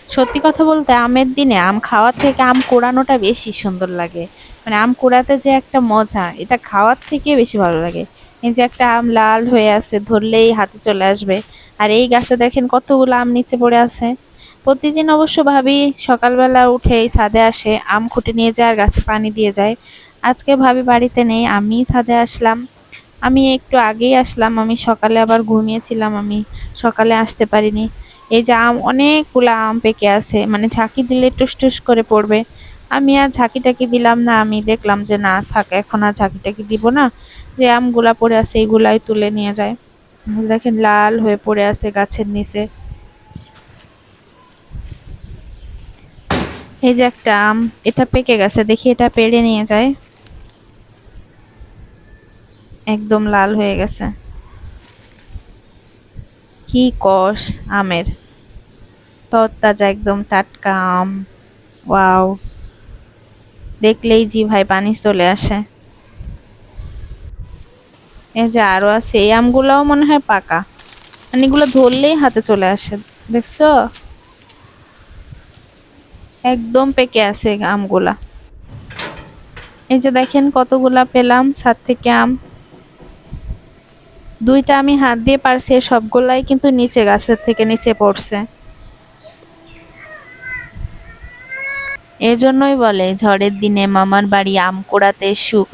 সত্যি কথা বলতে আমের দিনে আম খাওয়ার থেকে আম কুড়ানোটা বেশি সুন্দর লাগে। মানে আম কুড়াতে যে একটা মজা, এটা খাওয়ার থেকে বেশি ভালো লাগে। এই যে একটা আম লাল হয়ে আছে, ধরলেই হাতে চলে আসবে। আর এই গাছে দেখেন কতগুলো আম নিচে পড়ে আছে। প্রতিদিন অবশ্য ভাবি সকালবেলা উঠেই ছাদে আসে, আম খুঁটে নিয়ে যায় আর গাছে পানি দিয়ে যায়। আজকে ভাবি বাড়িতে নেই, আমি ছাদে আসলাম। আমি একটু আগেই আসলাম, আমি সকালে আবার ঘুমিয়েছিলাম, আমি সকালে আসতে পারিনি। এই যে আম, অনেকগুলা আম পেকে আছে, মানে ঝাঁকি দিলে টুস টুস করে পড়বে। আমি আর ঝাঁকি টাকি দিলাম না, আমি দেখলাম যে না থাক, এখন আর ঝাঁকি টাকি দিব না। যে আমগুলা পড়ে আছে এইগুলাই তুলে নিয়ে যায়। দেখেন লাল হয়ে পড়ে আছে গাছের নিচে। এই যে একটা আম, এটা পেকে গেছে, দেখি এটা পেড়ে নিয়ে যায়। একদম লাল হয়ে গেছে। কি কষ আমের, তরতাজা একদম টাটকা আম। ওয়াও, দেখলেই জিভায় পানি চলে আসে। এই যে আরো আছে, এই আমগুলাও মনে হয় পাকা, মানে এগুলো ধরলেই হাতে চলে আসে। দেখছো, একদম পেকে আছে আমগুলা। এই যে দেখেন কতগুলা পেলাম ছাদ থেকে আম। দুইটা আমি হাত দিয়ে পারছি, সবগুলাই কিন্তু নিচে গাছের থেকে নিচে পড়ছে। এজন্যই বলে ঝড়ের দিনে মামার বাড়ি আম কুড়াতে সুখ।